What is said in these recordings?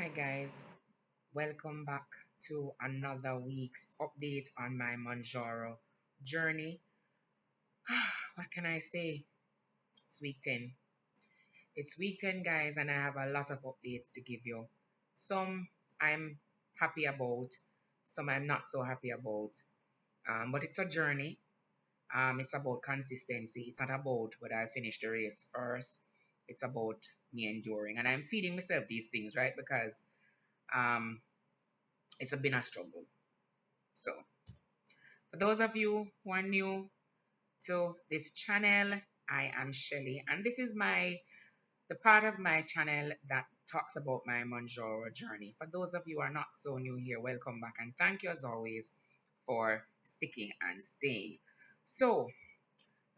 Hi guys, welcome back to another week's update on my Mounjaro journey. What can I say? It's week 10. It's week 10, guys, and I have a lot of updates to give you. Some I'm happy about, some I'm not so happy about. But it's a journey. It's about consistency. It's not about whether I finish the race first. It's about me enduring. And I'm feeding myself these things, right? Because um, it's been a struggle. So, for those of you who are new to this channel, I am Shelly, and this is the part of my channel that talks about my Mounjaro journey. For those of you who are not so new here, welcome back, and thank you as always for sticking and staying. So,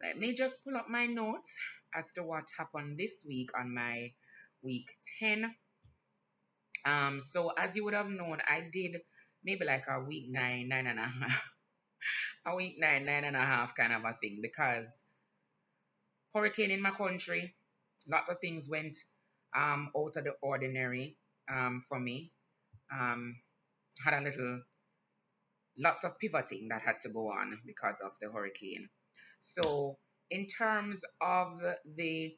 let me just pull up my notes as to what happened this week on my week 10. So as you would have known, I did maybe like a week 9, 9.5 a week 9, 9.5 kind of a thing because hurricane in my country, lots of things went out of the ordinary for me. Um, had a little, lots of pivoting that had to go on because of the hurricane. So in terms of the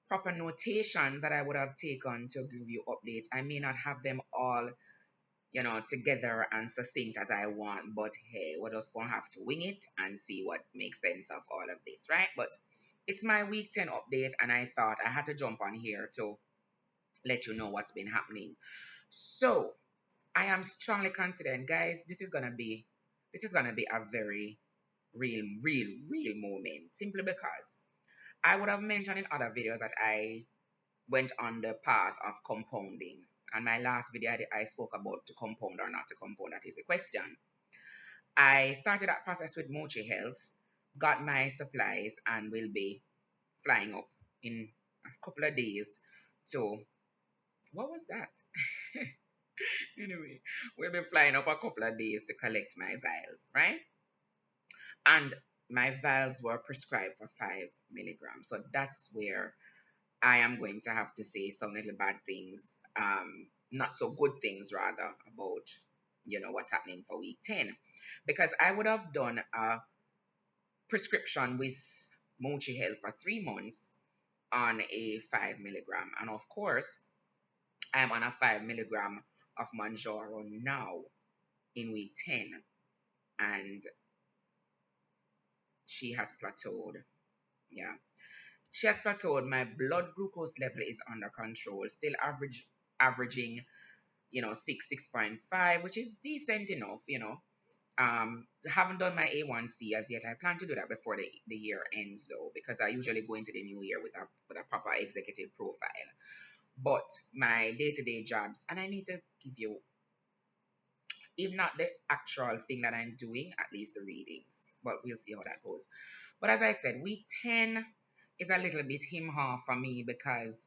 proper notations that I would have taken to give you updates, I may not have them all together and succinct as I want. But hey, we're just gonna have to wing it and see what makes sense of all of this, right? But it's my week 10 update, and I thought I had to jump on here to let you know what's been happening. So I am strongly confident, guys, this is gonna be a very real moment. Simply because I would have mentioned in other videos that I went on the path of compounding. And my last video, I spoke about to compound or not to compound. That is a question. I started that process with Mochi Health, got my supplies, and will be flying up in a couple of days to, what was that? Anyway, we'll be flying up a couple of days to collect my vials, right? And my vials were prescribed for 5 milligrams. So that's where I am going to have to say some little bad things, not so good things rather, about what's happening for week 10. Because I would have done a prescription with Mochi Health for 3 months on a 5 milligram. And of course, I'm on a 5 milligram of Mounjaro now in week 10. And she has plateaued. Yeah. She has plateaued. My blood glucose level is under control, still averaging 6.5, which is decent enough. Haven't done my A1C as yet. I plan to do that before the year ends though, because I usually go into the new year with a proper executive profile. But my day-to-day jobs, and I need to give you, if not the actual thing that I'm doing, at least the readings. But we'll see how that goes. But as I said, week 10 is a little bit him-ha for me because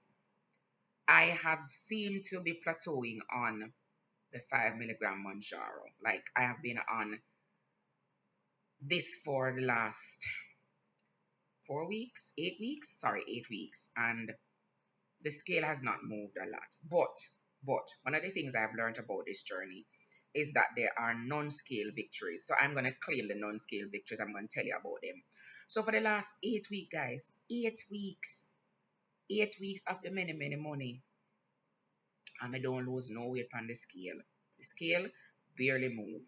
I have seemed to be plateauing on the 5 milligram Mounjaro. Like I have been on this for the last 4 weeks, 8 weeks, sorry, 8 weeks, and the scale has not moved a lot. But one of the things I've learned about this journey is that there are non-scale victories. So I'm gonna claim the non-scale victories. I'm gonna tell you about them. So for the last 8 weeks, guys, 8 weeks, 8 weeks of the many money, and I don't lose no weight on the scale. The scale barely move.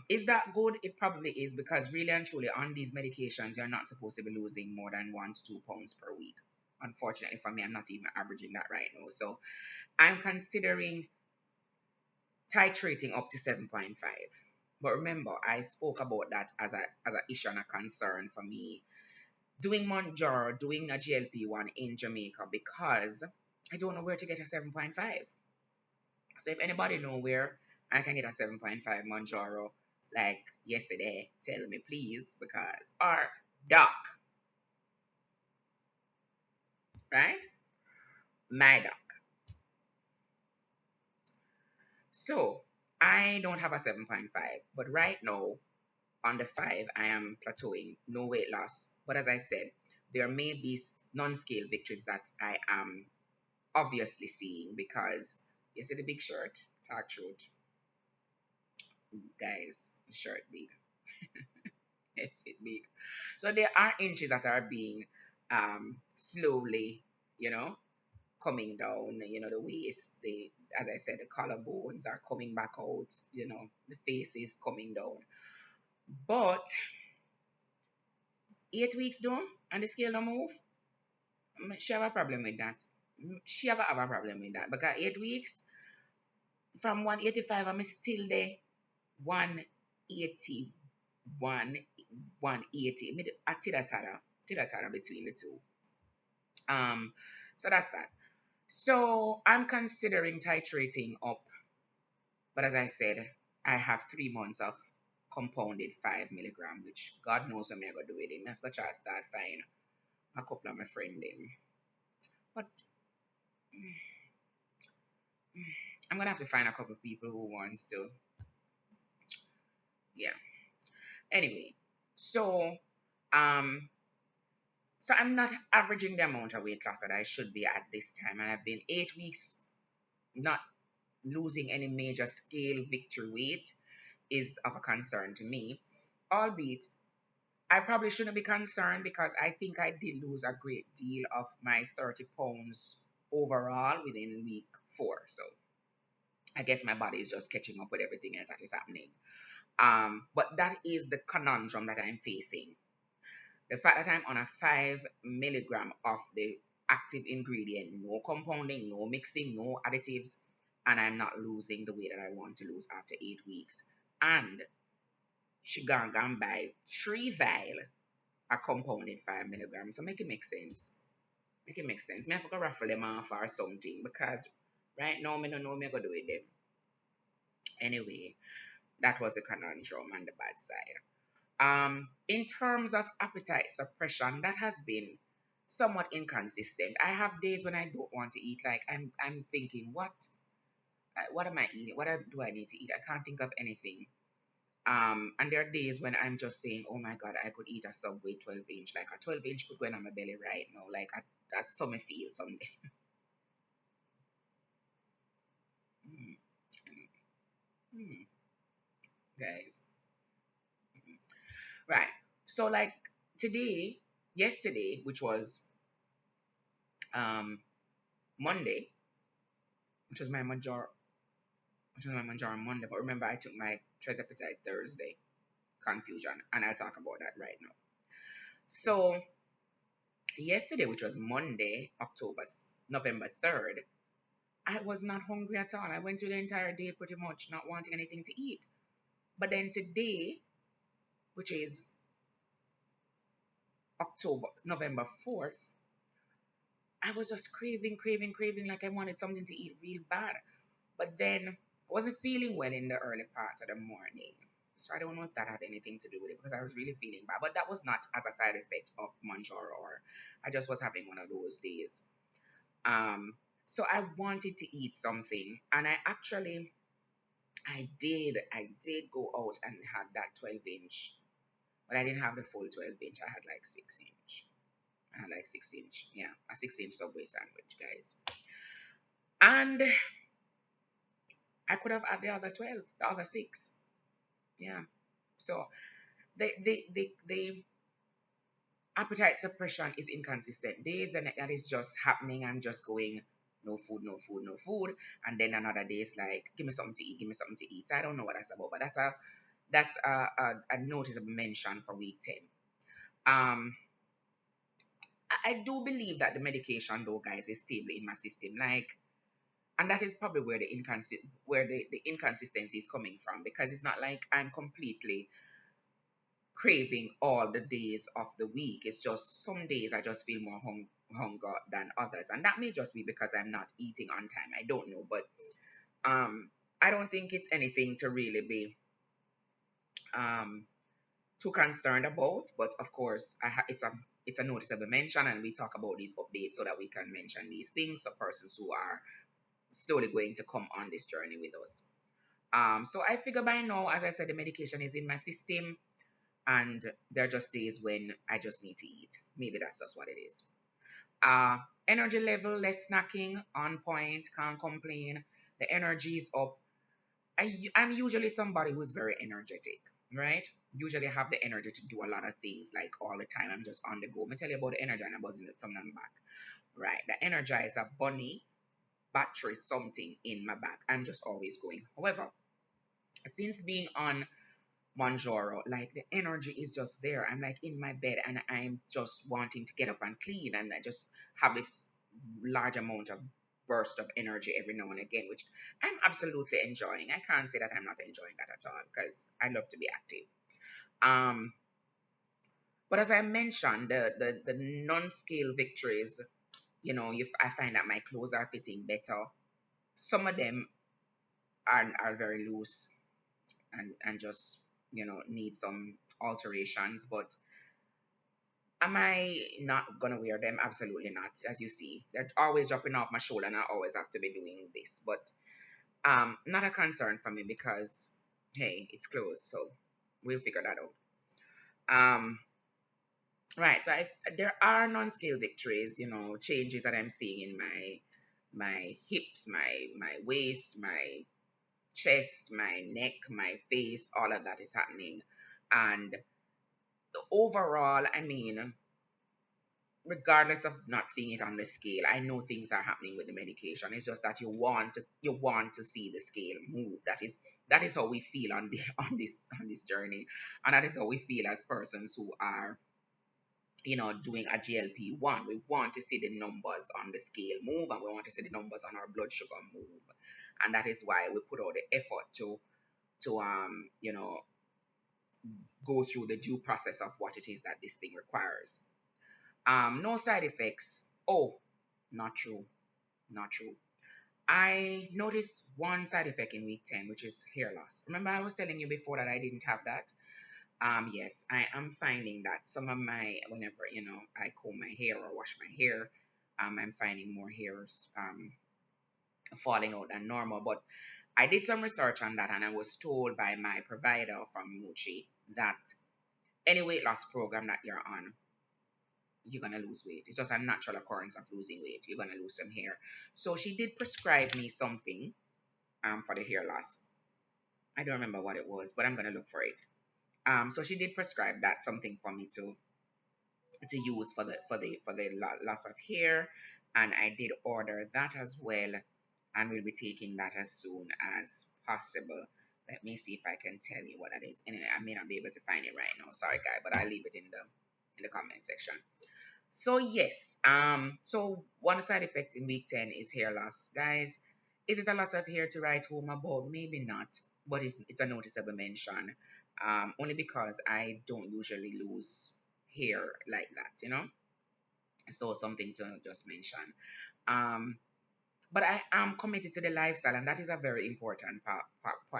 Is that good? It probably is, because really and truly on these medications, you're not supposed to be losing more than 1 to 2 pounds per week. Unfortunately for me, I'm not even averaging that right now. So I'm considering titrating up to 7.5. But remember, I spoke about that as a issue and a concern for me. Doing Mounjaro, doing a GLP-1 in Jamaica, because I don't know where to get a 7.5. So if anybody know where I can get a 7.5 Mounjaro like yesterday, tell me please, because our doc, right? My doc. So I don't have a 7.5, but right now on the 5, I am plateauing, no weight loss. But as I said, there may be non-scale victories that I am obviously seeing because you see the big shirt, talk truth, guys, the shirt big, it's it big. So there are inches that are being slowly, you know, coming down. You know, the waist, the as I said, the collarbones are coming back out. You know, the face is coming down. But 8 weeks done and the scale don't move. She have a problem with that. She have a problem with that because 8 weeks from 185, I'm still there. 180, 180. A tida between the two. Um, so that's that. So I'm considering titrating up, but as I said, I have 3 months of compounded 5 milligram, which God knows what I'm gonna do with him. I've got to start find a couple of my friend them. But I'm gonna have to find a couple of people who wants to. Yeah. Anyway, so um, so I'm not averaging the amount of weight loss that I should be at this time, and I've been 8 weeks not losing any major scale victory weight is of a concern to me. Albeit, I probably shouldn't be concerned because I think I did lose a great deal of my 30 pounds overall within week 4. So I guess my body is just catching up with everything else that is happening. But that is the conundrum that I'm facing. The fact that I'm on a 5 milligram of the active ingredient, no compounding, no mixing, no additives, and I'm not losing the weight that I want to lose after 8 weeks. And she gone buy 3 vial a compounded 5 milligrams. So make it make sense. Make it make sense. Me have to go raffle them off or something because right now me don't know me go do with them. Anyway, that was the conundrum on the bad side. In terms of appetite suppression, that has been somewhat inconsistent. I have days when I don't want to eat. Like I'm thinking, what am I eating? Do I need to eat? I can't think of anything. And there are days when I'm just saying, oh my God, I could eat a Subway 12 inch. Like a 12 inch could go in on my belly right now. Like that's how I feel someday. Mm, mm, guys. Right. So like yesterday, um Monday, which was my major which was my Mounjaro on Monday. But remember, I took my Trizepatide Thursday. Confusion, and I'll talk about that right now. So yesterday, which was Monday, November 3rd, I was not hungry at all. I went through the entire day pretty much not wanting anything to eat. But then today, which is November 4th, I was just craving, like I wanted something to eat real bad. But then I wasn't feeling well in the early parts of the morning. So I don't know if that had anything to do with it because I was really feeling bad. But that was not as a side effect of Mounjaro or I just was having one of those days. Um, so I wanted to eat something and I did go out and had that 12 inch. But I didn't have the full 12 inch. I had like 6 inch. I had like 6 inch. Yeah, a 6 inch Subway sandwich, guys. And I could have had the other 12, the other six. Yeah. So the appetite suppression is inconsistent. Days that is just happening and just going no food, no food, no food, and then another day is like give me something to eat, give me something to eat. So I don't know what that's about, but that's a noticeable mention for week 10. Um, I do believe that the medication though, guys, is stable in my system, like. And that is probably where the inconsistency is coming from because it's not like I'm completely craving all the days of the week. It's just some days I just feel more hunger than others, and that may just be because I'm not eating on time. I don't know, but um, I don't think it's anything to really be um too concerned about. But of course, it's a noticeable mention, and we talk about these updates so that we can mention these things for persons who are slowly going to come on this journey with us. So I figure by now, as I said, the medication is in my system. And there are just days when I just need to eat. Maybe that's just what it is. Uh, Energy level, less snacking, on point, can't complain. The energy is up. I'm usually somebody who's very energetic, right? Usually have the energy to do a lot of things like all the time. I'm just on the go. Let me tell you about the energy and I'm buzzing it some them back. Right. The energizer bunny battery something in my back. I'm just always going. However, since being on Mounjaro, like the energy is just there. I'm like in my bed and I'm just wanting to get up and clean, and I just have this large amount of burst of energy every now and again, which I'm absolutely enjoying. I can't say that I'm not enjoying that at all because I love to be active. Um, but as I mentioned, the non-scale victories, if I find that my clothes are fitting better, some of them are very loose and just need some alterations, but am I not gonna wear them? Absolutely not. As you see, they're always dropping off my shoulder, and I always have to be doing this. But not a concern for me because hey, it's closed, so we'll figure that out. Right. So there are non-scale victories, changes that I'm seeing in my hips, my waist, my chest, my neck, my face. All of that is happening, and overall, I mean, regardless of not seeing it on the scale, I know things are happening with the medication. It's just that you want to see the scale move. That is how we feel on the on this journey, and that is how we feel as persons who are doing a GLP-1. We want to see the numbers on the scale move, and we want to see the numbers on our blood sugar move, and that is why we put out the effort to go through the due process of what it is that this thing requires. No side effects. Oh, not true. Not true. I noticed one side effect in week 10, which is hair loss. Remember, I was telling you before that I didn't have that? Yes, I am finding that some of whenever, I comb my hair or wash my hair, I'm finding more hairs falling out than normal. But I did some research on that and I was told by my provider from Muchi that any weight loss program that you're on, you're gonna lose weight. It's just a natural occurrence of losing weight. You're gonna lose some hair. So she did prescribe me something for the hair loss. I don't remember what it was, but I'm gonna look for it. So she did prescribe that something for me to use for the loss of hair, and I did order that as well, and we'll be taking that as soon as possible. Let me see if I can tell you what that is. Anyway, I may not be able to find it right now. Sorry, guy, but I'll leave it in the comment section. So yes, so one side effect in week 10 is hair loss. Guys, is it a lot of hair to write home about? Maybe not, but it's a noticeable mention. Only because I don't usually lose hair like that. So something to just mention. Um, but I am committed to the lifestyle, and that is a very important part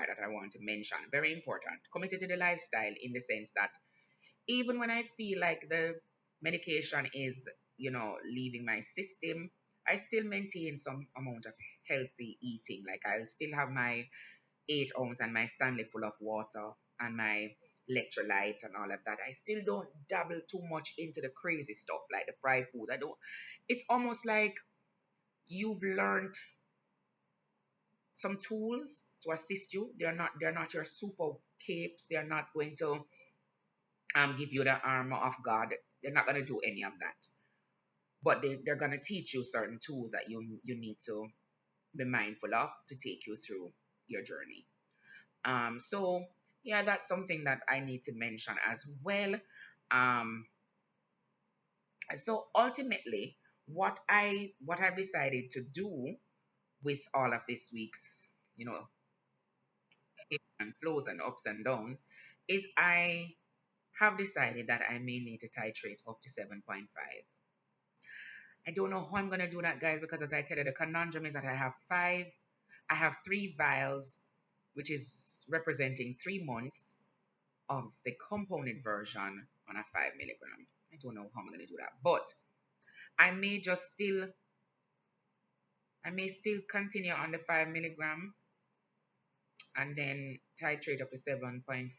that I want to mention. Very important. Committed to the lifestyle in the sense that even when I feel like the medication is, leaving my system, I still maintain some amount of healthy eating. Like I'll still have my 8 ounce and my Stanley full of water and my electrolytes and all of that. I still don't dabble too much into the crazy stuff like the fried foods. I don't. It's almost like you've learned some tools to assist you. They're not your super capes. They're not going to give you the armor of God. They're not going to do any of that. But they're going to teach you certain tools that you need to be mindful of to take you through your journey. So yeah, that's something that I need to mention as well. Um, so ultimately, what I've decided to do with all of this week's, you know, ebbs and flows and ups and downs, is I have decided that I may need to titrate up to 7.5. I don't know how I'm gonna do that, guys, because as I tell you, the conundrum is that I have 3 vials, which is representing 3 months of the compounded version on a 5 milligram. I don't know how I'm gonna do that, but I may just still, I may still continue on the 5 milligram and then titrate up to 7.5.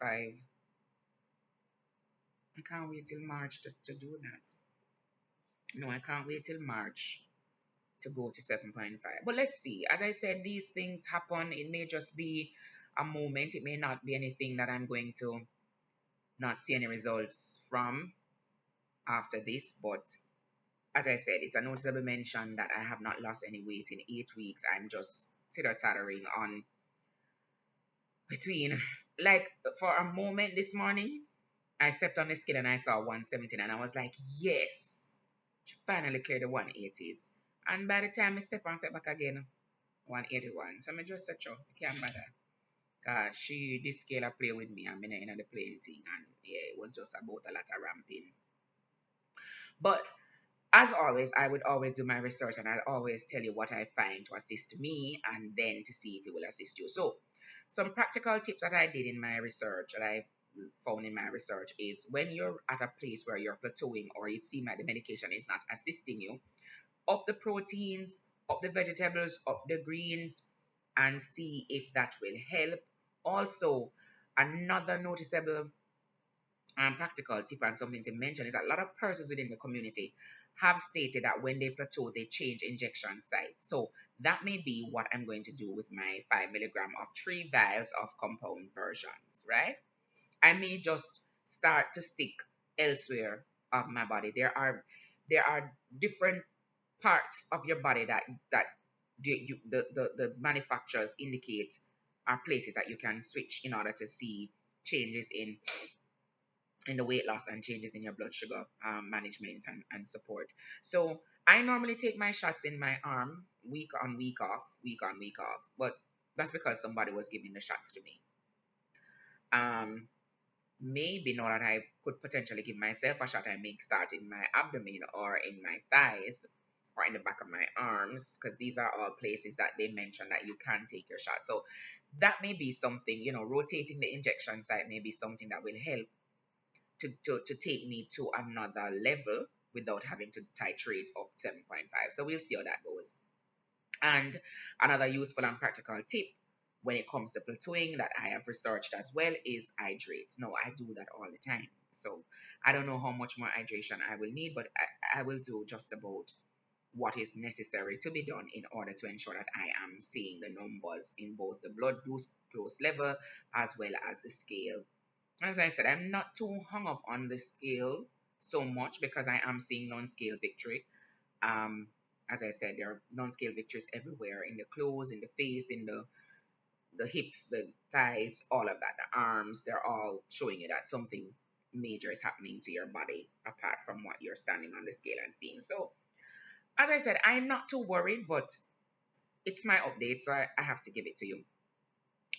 I can't wait till March to do that. No, I can't wait till March to go to 7.5. But let's see. As I said, these things happen. It may just be a moment. It may not be anything that I'm going to not see any results from after this. But as I said, it's a noticeable mention that I have not lost any weight in 8 weeks. I'm just titter-tattering on between, like, for a moment this morning, I stepped on the scale and I saw 179. I was like, yes, she finally cleared the 180s. And by the time I step on, step back again, 181. So I just said, sure, I can't bother. Cause this scale play with me. I'm in the playing thing. And yeah, it was just about a lot of ramping. But as always, I would always do my research and I'll always tell you what I find to assist me and then to see if it will assist you. So, some practical tips that I did in my research that I found in my research is when you're at a place where you're plateauing or it seems like the medication is not assisting you, up the proteins, up the vegetables, up the greens, and see if that will help. Also, another noticeable practical tip and something to mention is that a lot of persons within the community have stated that when they plateau, they change injection sites. So that may be what I'm going to do with my 5 milligram of 3 vials of compound versions, right? I may just start to stick elsewhere of my body. There are different parts of your body that the manufacturers indicate are places that you can switch in order to see changes in the weight loss and changes in your blood sugar management and support. So I normally take my shots in my arm week on, week off, week on, week off. But that's because somebody was giving the shots to me. Um, Maybe now that I could potentially give myself a shot, I may start in my abdomen or in my thighs or in the back of my arms, because these are all places that they mention that you can take your shot. So that may be something, rotating the injection site may be something that will help to take me to another level without having to titrate up 7.5. So we'll see how that goes. And another useful and practical tip when it comes to plateauing that I have researched as well is hydrate. No, I do that all the time. So I don't know how much more hydration I will need, but I will do just about what is necessary to be done in order to ensure that I am seeing the numbers in both the blood glucose level as well as the scale. As I said, I'm not too hung up on the scale so much because I am seeing non-scale victory. Um, as I said, there are non-scale victories everywhere in the clothes, in the face, in the hips, the thighs, all of that, the arms. They're all showing you that something major is happening to your body apart from what you're standing on the scale and seeing. So, as I said, I'm not too worried, but it's my update, so I have to give it to you.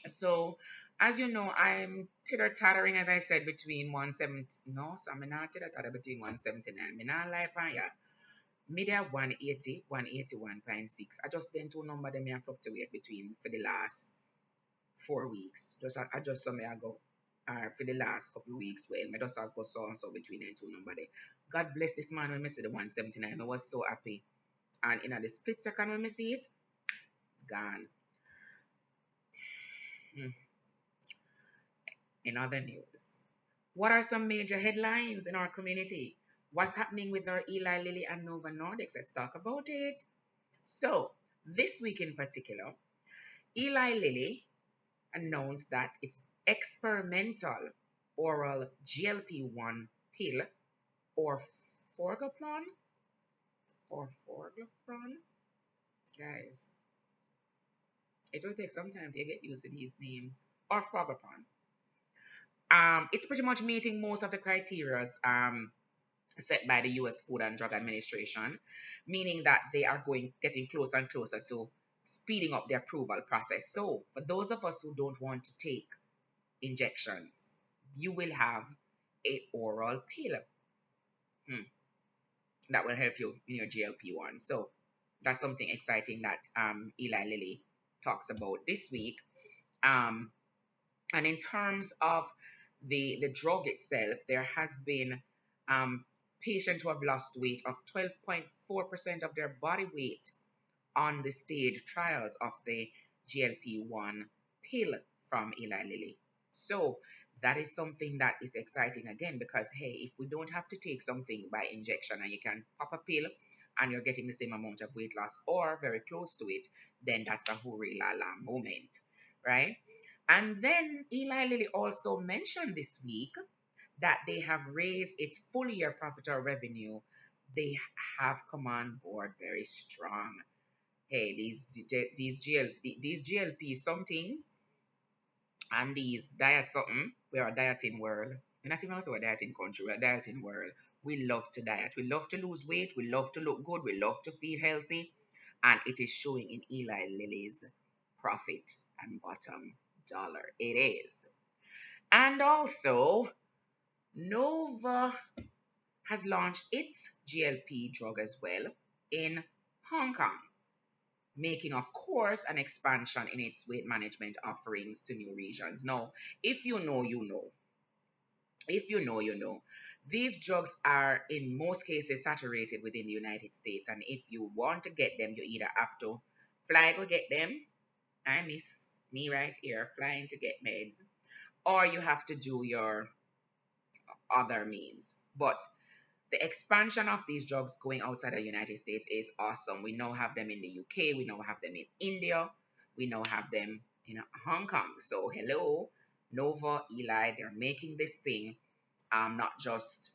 So, as you know, I'm titter-tattering, as I said, between 170. No, so I'm not titter-tatter between 179. I'm not lie pan ya. Media 180, 181.6. I just then two number them and fluctuate between for the last 4 weeks. I just saw me I go for the last couple of weeks. Well, me just have go so and so between them two number there. God bless this man when I see the 179. I was so happy. And in the split second when I see it, gone. Hmm. In other news, what are some major headlines in our community? What's happening with our Eli Lilly and Nova Nordics? Let's talk about it. So, this week in particular, Eli Lilly announced that its experimental oral GLP-1 pill or forgaplan forgaplan, guys, it will take some time to get used to these names, or forgaplan. It's pretty much meeting most of the criteria set by the US Food and Drug Administration, meaning that they are getting closer and closer to speeding up the approval process. So, for those of us who don't want to take injections, you will have a oral pill that will help you in your GLP-1. So, that's something exciting that Eli Lilly talks about this week. Um, and in terms of the drug itself, there has been patients who have lost weight of 12.4% of their body weight on the stage trials of the GLP-1 pill from Eli Lilly. So that is something that is exciting again because, hey, if we don't have to take something by injection and you can pop a pill and you're getting the same amount of weight loss or very close to it, then that's a hooray la la moment, right? And then Eli Lilly also mentioned this week that they have raised its full year profit or revenue. They have come on board very strong. Hey, these GLP some things and these diet something. We are a dieting world. We're not even also a dieting country. We're a dieting world. We love to diet. We love to lose weight. We love to look good. We love to feel healthy. And it is showing in Eli Lilly's profit and bottom dollar. It is. And also, Nova has launched its GLP drug as well in Hong Kong, making, of course, an expansion in its weight management offerings to new regions. Now, if you know, you know. If you know, you know. These drugs are in most cases saturated within the United States, and if you want to get them, you either have to fly go get them. I miss me right here flying to get meds, or you have to do your other means. But the expansion of these drugs going outside the United States is awesome. We now have them in the UK, we now have them in India, we now have them in Hong Kong. So hello, Nova, Eli, they're making this thing not just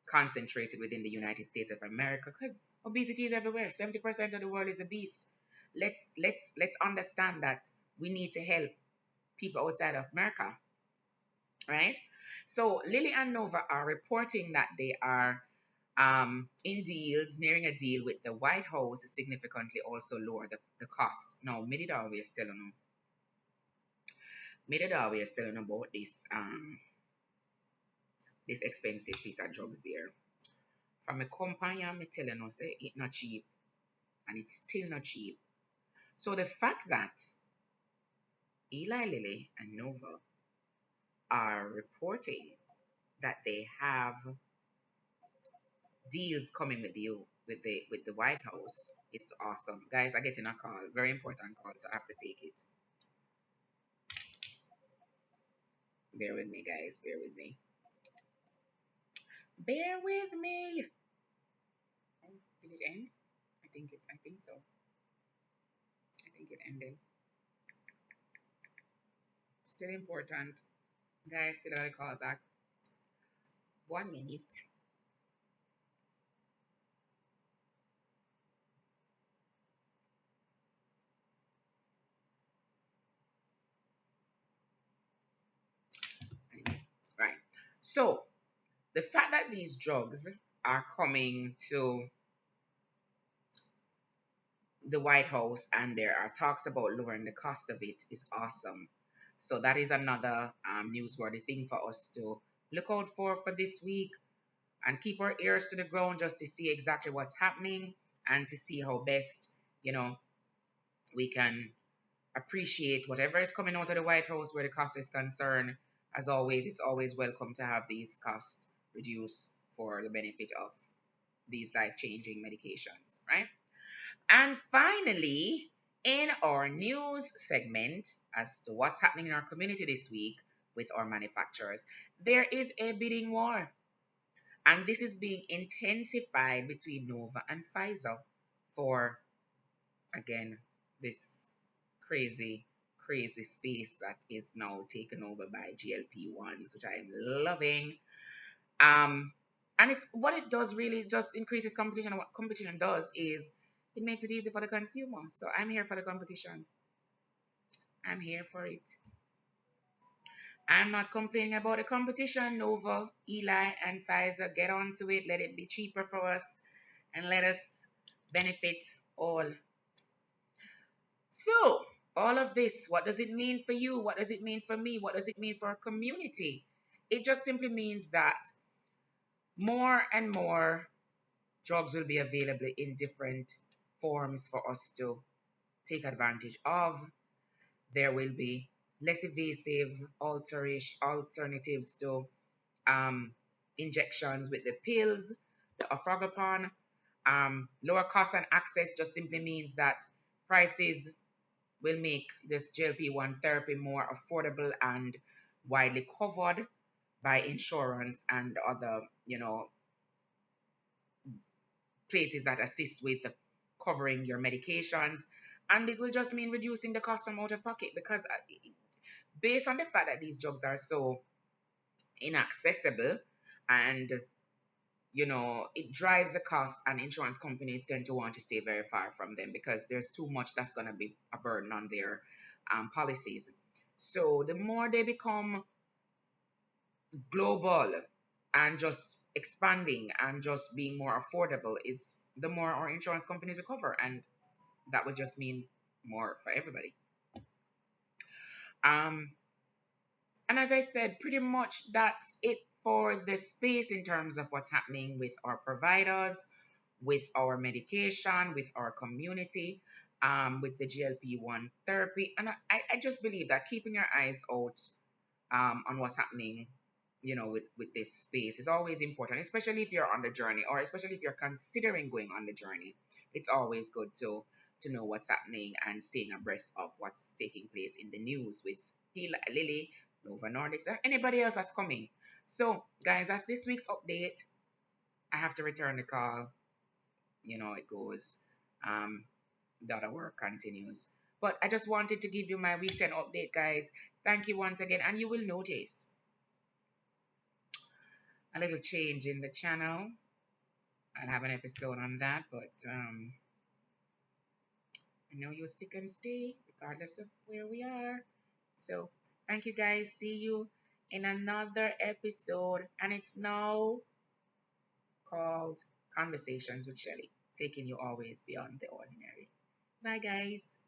concentrated within the United States of America, because obesity is everywhere. 70% of the world is obese. Let's understand that we need to help people outside of America, right? So Lilly and Nova are reporting that they are in deals, nearing a deal with the White House to significantly also lower the cost. Now, me did always tell you, about this expensive piece of drugs here. From a company, me telling you say it not cheap, and it's still not cheap. So the fact that Eli Lilly and Nova are reporting that they have deals coming with you with the White House. It's awesome. Guys, I get in a call. Very important call, so I have to take it. Bear with me, guys. Bear with me. Bear with me. Oh, did it end? I think so. I think it ended. Still important. Guys, still gotta call back. 1 minute. Right. So the fact that these drugs are coming to the White House and there are talks about lowering the cost of it is awesome. So that is another newsworthy thing for us to look out for this week and keep our ears to the ground just to see exactly what's happening and to see how best, you know, we can appreciate whatever is coming out of the White House where the cost is concerned. As always, it's always welcome to have these costs reduced for the benefit of these life-changing medications, right? And finally, in our news segment as to what's happening in our community this week with our manufacturers, there is a bidding war. And this is being intensified between Nova and Pfizer for, again, this crazy, crazy space that is now taken over by GLP-1s, which I am loving. Um, and it's what it does really is just increases competition. And what competition does is it makes it easy for the consumer. So I'm here for the competition. I'm here for it. I'm not complaining about the competition. Nova, Eli, and Pfizer, get onto it. Let it be cheaper for us and let us benefit all. So, all of this, what does it mean for you? What does it mean for me? What does it mean for our community? It just simply means that more and more drugs will be available in different forms for us to take advantage of. There will be less invasive alternatives to um, injections with the pills, the ofragapon. Lower cost and access just simply means that prices will make this GLP-1 therapy more affordable and widely covered. by insurance and other, places that assist with covering your medications. And it will just mean reducing the cost from out of pocket because based on the fact that these drugs are so inaccessible and it drives the cost, and insurance companies tend to want to stay very far from them because there's too much that's going to be a burden on their policies. So the more they become global and just expanding and just being more affordable, is the more our insurance companies recover, and that would just mean more for everybody. um and as I said, pretty much that's it for the space in terms of what's happening with our providers, with our medication, with our community, with the GLP-1 therapy. And I just believe that keeping your eyes out on what's happening, with this space is always important, especially if you're on the journey, or especially if you're considering going on the journey. It's always good to know what's happening and staying abreast of what's taking place in the news with Lily, Nova Nordics, or anybody else that's coming. So, guys, that's this week's update. I have to return the call. It goes. Um, the other work continues. But I just wanted to give you my week 10 update, guys. Thank you once again. And you will notice a little change in the channel. I'll have an episode on that, but I know you'll stick and stay regardless of where we are. So thank you guys. See you in another episode. And it's now called Conversations with Shelly, taking you always beyond the ordinary. Bye, guys.